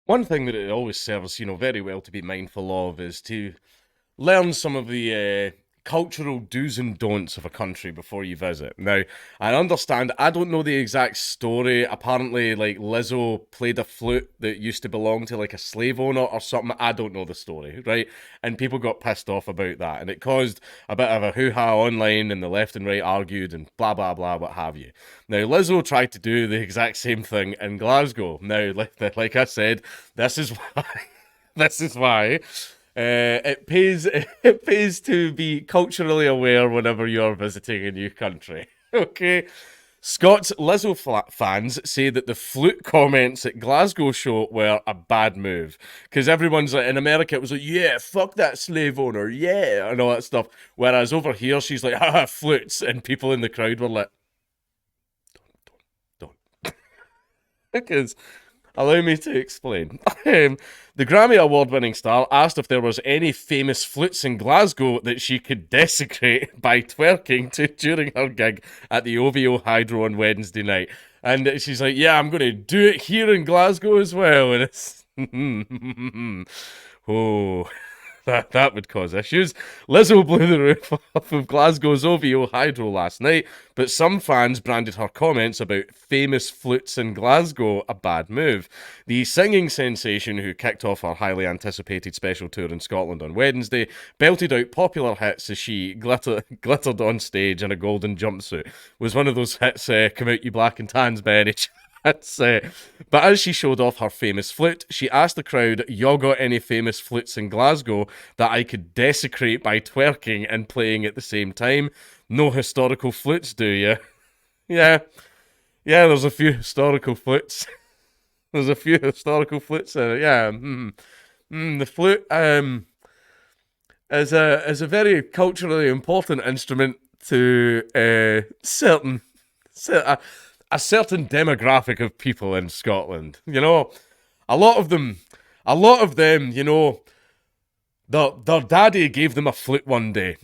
One thing that it always serves, very well to be mindful of is to learn some of the cultural do's and don'ts of a country before you visit. Now, I understand, I don't know the exact story. Apparently, like, Lizzo played a flute that used to belong to, like, a slave owner or something. I don't know the story, right? And people got pissed off about that. And it caused a bit of a hoo-ha online, and the left and right argued, and blah, blah, blah, what have you. Now, Lizzo tried to do the exact same thing in Glasgow. Now, like I said, this is why... This is why it pays to be culturally aware whenever you're visiting a new country. Okay. Scott's Lizzo fans say that the flute comments at Glasgow show were a bad move because everyone's like, in America it was like, yeah, fuck that slave owner, yeah, and all that stuff. Whereas over here she's like, haha, flutes, and people in the crowd were like, don't, because allow me to explain. The Grammy Award winning star asked if there was any famous flutes in Glasgow that she could desecrate by twerking to during her gig at the OVO Hydro on Wednesday night. And she's like, yeah, I'm going to do it here in Glasgow as well. And it's. Oh. That would cause issues. Lizzo blew the roof off of Glasgow's OVO Hydro last night, but some fans branded her comments about famous flutes in Glasgow a bad move. The singing sensation, who kicked off her highly anticipated special tour in Scotland on Wednesday, belted out popular hits as she glittered on stage in a golden jumpsuit. Was one of those hits, Come Out You Black and Tans, Benny. But as she showed off her famous flute, she asked the crowd, y'all got any famous flutes in Glasgow that I could desecrate by twerking and playing at the same time? No historical flutes, do you? Yeah. Yeah, there's a few historical flutes. There's a few historical flutes in it, yeah. The flute is a very culturally important instrument to a certain demographic of people in Scotland. A lot of them, their daddy gave them a flute one day.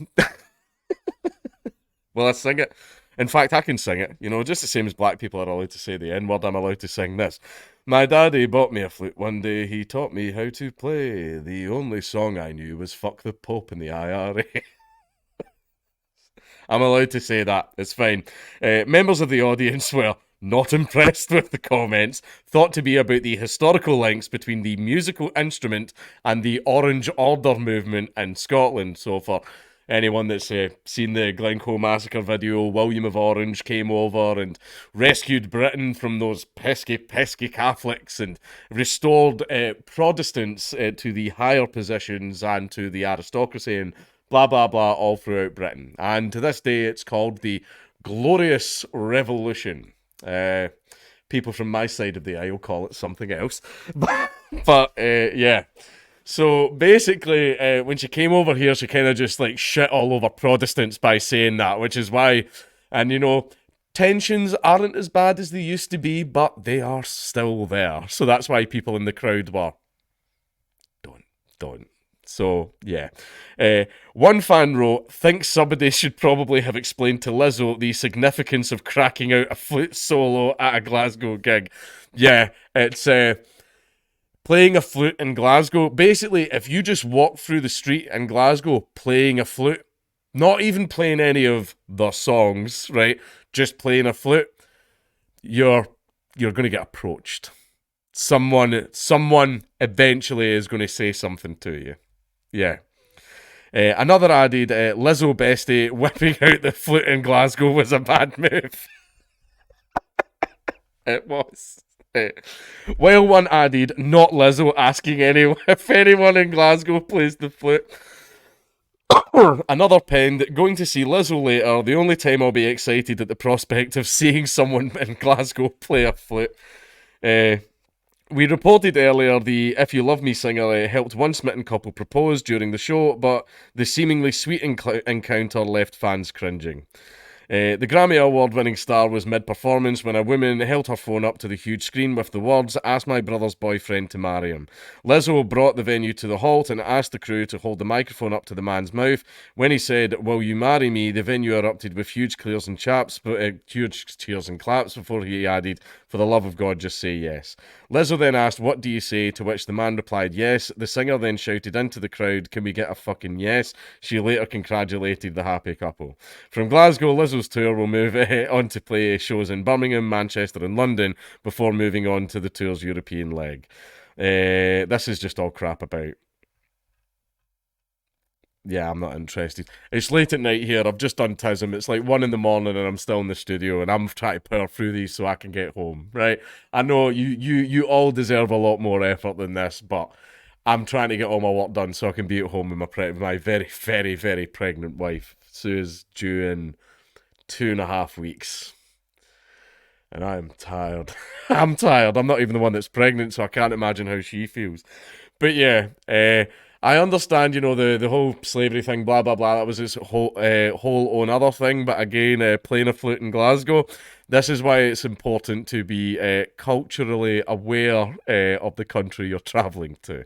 Will I sing it? In fact, I can sing it. Just the same as black people are allowed to say the N word, I'm allowed to sing this. My daddy bought me a flute one day. He taught me how to play. The only song I knew was Fuck the Pope and the IRA. I'm allowed to say that. It's fine. Members of the audience were not impressed with the comments, thought to be about the historical links between the musical instrument and the Orange Order movement in Scotland. So for anyone that's seen the Glencoe Massacre video, William of Orange came over and rescued Britain from those pesky Catholics and restored Protestants to the higher positions and to the aristocracy and blah, blah, blah, all throughout Britain. And to this day, it's called the Glorious Revolution. People from my side of the aisle call it something else. but yeah. So basically, when she came over here, she kind of just like shit all over Protestants by saying that, which is why, and tensions aren't as bad as they used to be, but they are still there. So that's why people in the crowd were, don't. So, yeah. One fan wrote, thinks somebody should probably have explained to Lizzo the significance of cracking out a flute solo at a Glasgow gig. Yeah, it's playing a flute in Glasgow. Basically, if you just walk through the street in Glasgow playing a flute, not even playing any of the songs, right? Just playing a flute, you're going to get approached. Someone eventually is going to say something to you. Yeah. Another added, Lizzo bestie whipping out the flute in Glasgow was a bad move. It was. While one added, not Lizzo asking anyone if anyone in Glasgow plays the flute. Another penned, going to see Lizzo later, the only time I'll be excited at the prospect of seeing someone in Glasgow play a flute. We reported earlier the If You Love Me singer helped one smitten couple propose during the show, but the seemingly sweet encounter left fans cringing. The Grammy Award-winning star was mid-performance when a woman held her phone up to the huge screen with the words, "Ask my brother's boyfriend to marry him." Lizzo brought the venue to the halt and asked the crew to hold the microphone up to the man's mouth. When he said, "Will you marry me?" the venue erupted with huge cheers and claps before he added, For the love of God, just say yes. Lizzo then asked, what do you say? To which the man replied, yes. The singer then shouted into the crowd, can we get a fucking yes? She later congratulated the happy couple. From Glasgow, Lizzo's tour will move on to play shows in Birmingham, Manchester and London before moving on to the tour's European leg. This is just all crap about. Yeah, I'm not interested. It's late at night here. I've just done TISM. It's like 1 in the morning and I'm still in the studio and I'm trying to power through these so I can get home, right? I know you all deserve a lot more effort than this, but I'm trying to get all my work done so I can be at home with my very, very, very pregnant wife. Sue's due in 2.5 weeks. And I'm tired. I'm tired. I'm not even the one that's pregnant, so I can't imagine how she feels. But yeah, I understand, the whole slavery thing, blah, blah, blah. That was his whole own other thing. But again, playing a flute in Glasgow, this is why it's important to be culturally aware of the country you're travelling to.